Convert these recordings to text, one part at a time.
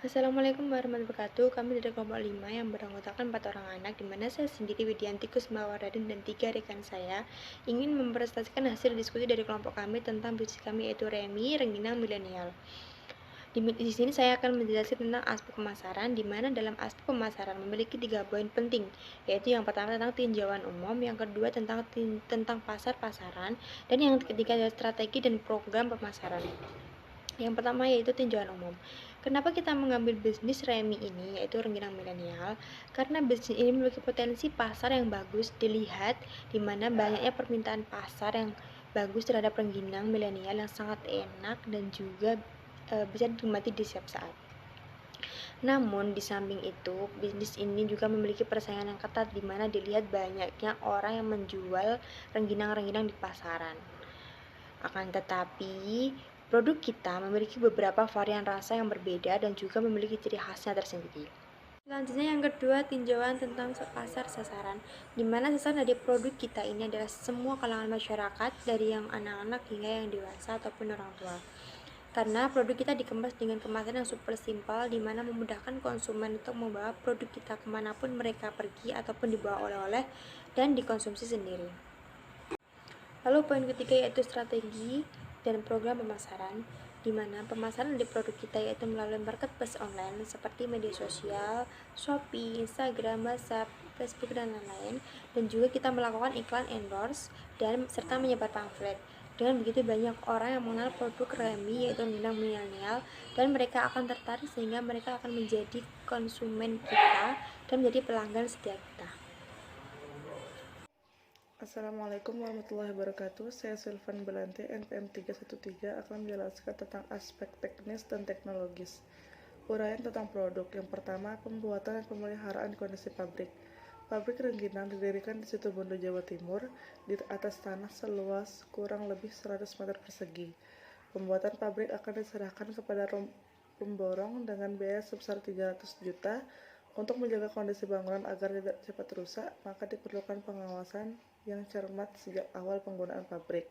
Assalamualaikum warahmatullahi wabarakatuh. Kami dari kelompok 5 yang beranggotakan 4 orang anak, di mana saya sendiri Widianti Kusmawardani dan 3 rekan saya ingin mempresentasikan hasil diskusi dari kelompok kami tentang bisnis kami, yaitu Remi, Rengginang Milenial. Di sini saya akan menjelaskan tentang aspek pemasaran, di mana dalam aspek pemasaran memiliki 3 poin penting, yaitu yang pertama tentang tinjauan umum, yang kedua tentang pasar-pasaran, dan yang ketiga adalah strategi dan program pemasaran. Yang pertama yaitu tinjauan umum. Kenapa kita mengambil bisnis Remi ini, yaitu rengginang milenial? Karena bisnis ini memiliki potensi pasar yang bagus dilihat, di mana banyaknya permintaan pasar yang bagus terhadap rengginang milenial yang sangat enak dan juga bisa dinikmati di setiap saat. Namun di samping itu, bisnis ini juga memiliki persaingan yang ketat, di mana dilihat banyaknya orang yang menjual rengginang-rengginang di pasaran. Akan tetapi, produk kita memiliki beberapa varian rasa yang berbeda dan juga memiliki ciri khasnya tersendiri. Selanjutnya yang kedua, tinjauan tentang pasar sasaran, di mana sasaran dari produk kita ini adalah semua kalangan masyarakat, dari yang anak-anak hingga yang dewasa ataupun orang tua. Karena produk kita dikemas dengan kemasan yang super simpel, di mana memudahkan konsumen untuk membawa produk kita kemanapun mereka pergi ataupun dibawa oleh-oleh dan dikonsumsi sendiri. Lalu poin ketiga yaitu strategi dan program pemasaran, di mana pemasaran di produk kita yaitu melalui marketplace online seperti media sosial, Shopee, Instagram, WhatsApp, Facebook, dan lain-lain. Dan juga kita melakukan iklan endorse dan serta menyebar pamflet. Dengan begitu banyak orang yang mengenal produk Remi, yaitu rengginang milenial, dan mereka akan tertarik sehingga mereka akan menjadi konsumen kita dan menjadi pelanggan setia kita. Assalamualaikum warahmatullahi wabarakatuh. Saya Sylvan Belante, NPM 313, akan menjelaskan tentang aspek teknis dan teknologis. Uraian tentang produk. Yang pertama, pembuatan dan pemeliharaan kondisi pabrik. Pabrik rengginang didirikan di Situbondo, Jawa Timur, di atas tanah seluas kurang lebih 100 meter persegi. Pembuatan pabrik akan diserahkan kepada pemborong dengan biaya sebesar 300 juta. Untuk menjaga kondisi bangunan agar tidak cepat rusak, maka diperlukan pengawasan yang cermat sejak awal penggunaan pabrik.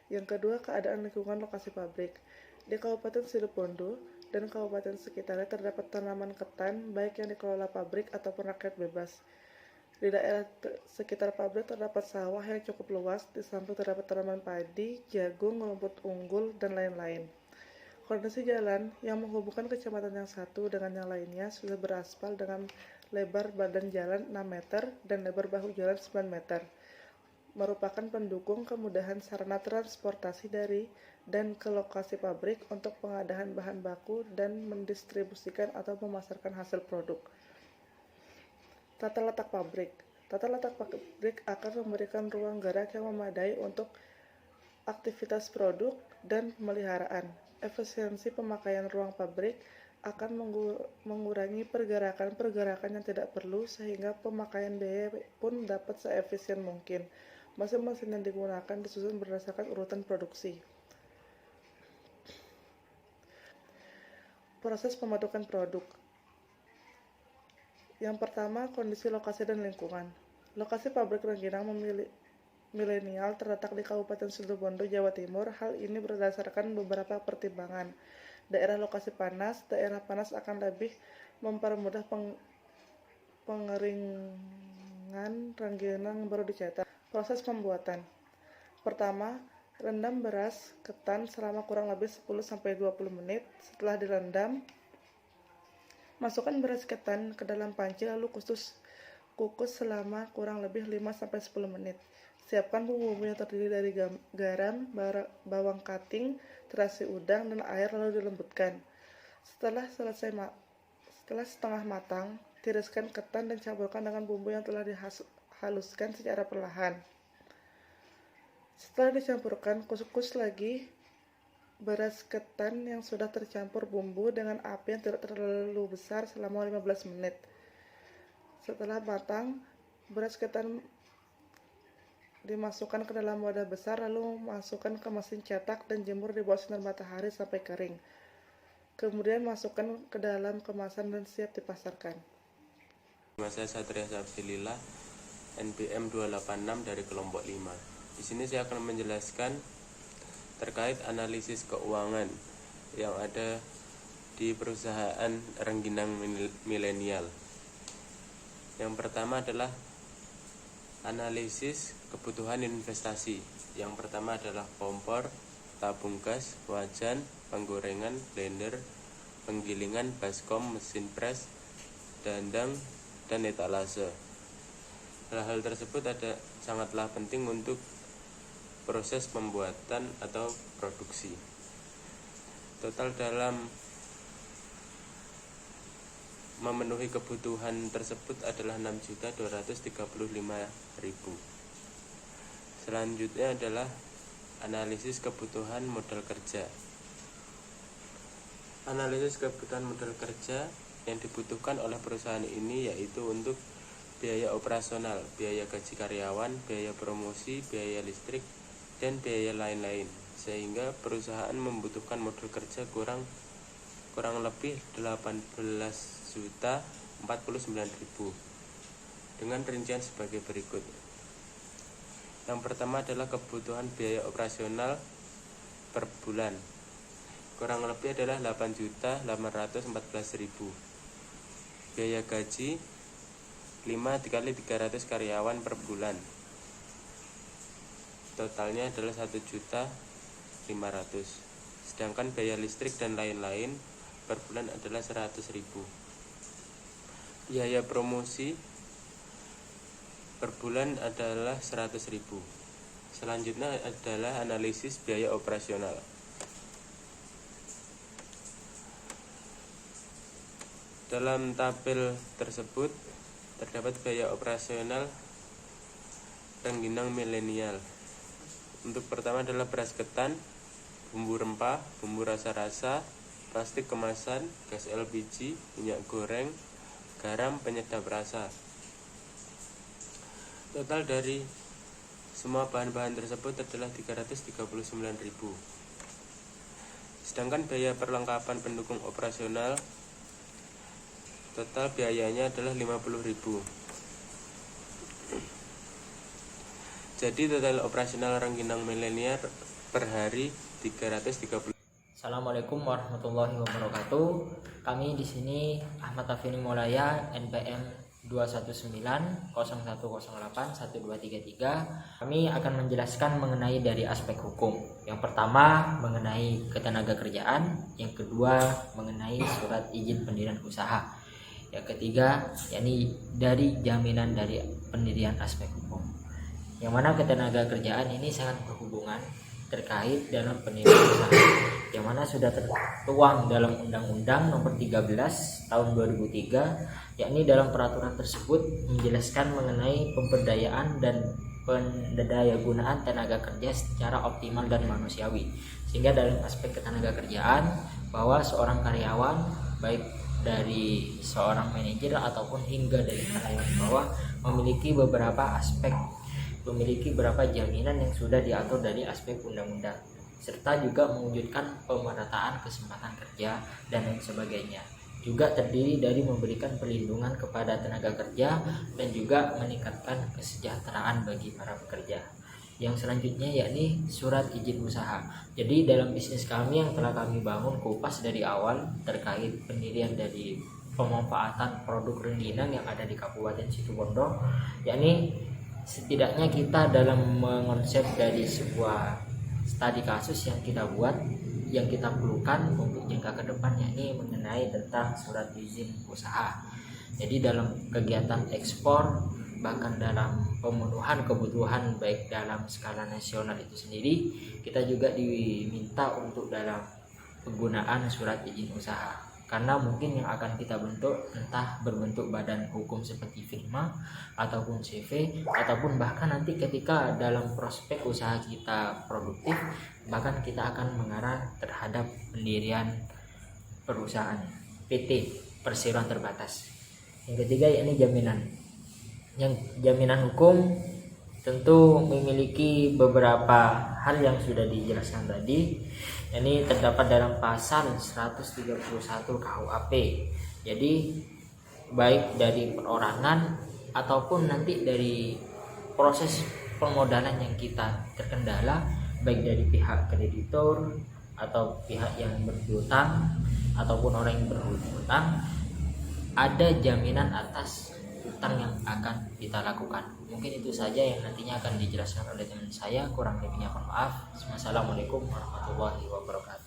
Yang kedua, keadaan lingkungan lokasi pabrik. Di Kabupaten Situbondo dan kabupaten sekitarnya terdapat tanaman ketan, baik yang dikelola pabrik ataupun rakyat bebas. Di daerah sekitar pabrik terdapat sawah yang cukup luas, di samping terdapat tanaman padi, jagung, rumput unggul, dan lain-lain. Kondisi jalan yang menghubungkan kecamatan yang satu dengan yang lainnya sudah beraspal dengan lebar badan jalan 6 meter dan lebar bahu jalan 9 meter, merupakan pendukung kemudahan sarana transportasi dari dan ke lokasi pabrik untuk pengadaan bahan baku dan mendistribusikan atau memasarkan hasil produk. Tata letak pabrik. Tata letak pabrik akan memberikan ruang gerak yang memadai untuk aktivitas produk dan pemeliharaan. Efisiensi pemakaian ruang pabrik akan mengurangi pergerakan-pergerakan yang tidak perlu, sehingga pemakaian biaya pun dapat seefisien mungkin. Mesin-mesin yang digunakan disusun berdasarkan urutan produksi. Proses pembentukan produk. Yang pertama, kondisi lokasi dan lingkungan. Lokasi pabrik rengginang milenial terletak di Kabupaten Situbondo, Jawa Timur. Hal ini berdasarkan beberapa pertimbangan. Daerah lokasi panas. Daerah panas akan lebih mempermudah pengeringan rengginang baru dicetak. Proses pembuatan. Pertama, rendam beras ketan selama kurang lebih 10-20 menit. Setelah direndam, masukkan beras ketan ke dalam panci lalu kukus selama kurang lebih 5-10 menit. Siapkan bumbu yang terdiri dari garam, bawang kating, terasi udang, dan air lalu dilembutkan. Setelah setengah matang, tiriskan ketan dan campurkan dengan bumbu yang telah dihaluskan secara perlahan. Setelah dicampurkan, kukus lagi beras ketan yang sudah tercampur bumbu dengan api yang tidak terlalu besar selama 15 menit. Setelah matang, beras ketan dimasukkan ke dalam wadah besar, lalu masukkan ke mesin cetak dan jemur di bawah sinar matahari sampai kering. Kemudian masukkan ke dalam kemasan dan siap dipasarkan. Saya Satria Sabzilillah, NPM 286 dari kelompok 5. Di sini saya akan menjelaskan terkait analisis keuangan yang ada di perusahaan rengginang milenial. Yang pertama adalah analisis kebutuhan investasi. Yang pertama adalah kompor, tabung gas, wajan, penggorengan, blender, penggilingan, baskom, mesin pres, dandang, dan etalase. Hal-hal tersebut sangatlah penting untuk proses pembuatan atau produksi. Total dalam memenuhi kebutuhan tersebut adalah 6.235.000. Selanjutnya adalah analisis kebutuhan modal kerja. Analisis kebutuhan modal kerja yang dibutuhkan oleh perusahaan ini yaitu untuk biaya operasional, biaya gaji karyawan, biaya promosi, biaya listrik, dan biaya lain-lain, sehingga perusahaan membutuhkan modal kerja kurang lebih 18.049.000 dengan rincian sebagai berikut. Yang pertama adalah kebutuhan biaya operasional per bulan, kurang lebih adalah 8.814.000. Biaya gaji 5 dikali 300 karyawan per bulan, totalnya adalah 1.500.000. Sedangkan biaya listrik dan lain-lain per bulan adalah 100.000. Biaya promosi per bulan adalah 100.000. Selanjutnya adalah analisis biaya operasional. Dalam tabel tersebut terdapat biaya operasional rengginang milenial. Untuk pertama adalah beras ketan, bumbu rempah, bumbu rasa-rasa, plastik kemasan, gas LPG, minyak goreng, garam, penyedap rasa. Total dari semua bahan-bahan tersebut adalah 339.000. Sedangkan biaya perlengkapan pendukung operasional total biayanya adalah 50.000. Jadi total operasional rengginang milenial per hari 330. Assalamualaikum warahmatullahi wabarakatuh. Kami di sini Ahmad Tafini Maulaya, NPM 21901081233. Kami akan menjelaskan mengenai dari aspek hukum. Yang pertama mengenai ketenagakerjaan, yang kedua mengenai surat izin pendirian usaha, yang ketiga yakni dari jaminan dari pendirian aspek hukum. Yang mana ketenagakerjaan ini sangat berhubungan terkait dalam pendirian usaha, yang mana sudah tertuang dalam Undang-Undang Nomor 13 Tahun 2003, yakni dalam peraturan tersebut menjelaskan mengenai pemberdayaan dan pendayagunaan tenaga kerja secara optimal dan manusiawi. Sehingga dalam aspek ketenagakerjaan bahwa seorang karyawan baik dari seorang manajer ataupun hingga dari karyawan bawah memiliki beberapa aspek, memiliki beberapa jaminan yang sudah diatur dari aspek undang-undang, serta juga mewujudkan pemerataan kesempatan kerja dan lain sebagainya. Juga terdiri dari memberikan perlindungan kepada tenaga kerja dan juga meningkatkan kesejahteraan bagi para pekerja. Yang selanjutnya yakni surat izin usaha. Jadi dalam bisnis kami yang telah kami bangun kupas dari awal terkait pendirian dari pemanfaatan produk rengginang yang ada di Kabupaten Situbondo, yakni setidaknya kita dalam mengonsep dari sebuah studi kasus yang kita buat, yang kita perlukan untuk jangka ke depan, yakni mengenai tentang surat izin usaha. Jadi dalam kegiatan ekspor, bahkan dalam pemenuhan kebutuhan baik dalam skala nasional itu sendiri, kita juga diminta untuk dalam penggunaan surat izin usaha. Karena mungkin yang akan kita bentuk entah berbentuk badan hukum seperti firma ataupun CV, ataupun bahkan nanti ketika dalam prospek usaha kita produktif, bahkan kita akan mengarah terhadap pendirian perusahaan PT perseroan terbatas. Yang ketiga yakni jaminan. Yang jaminan hukum tentu memiliki beberapa hal yang sudah dijelaskan tadi. Ini terdapat dalam pasal 131 KUHP. Jadi baik dari perorangan ataupun nanti dari proses permodalan yang kita terkendala, baik dari pihak kreditor atau pihak yang berhutang ataupun orang yang berhutang ada jaminan atas utang yang akan kita lakukan. Mungkin itu saja yang nantinya akan dijelaskan oleh teman saya. Kurang lebihnya mohon maaf. Wassalamualaikum warahmatullahi wabarakatuh.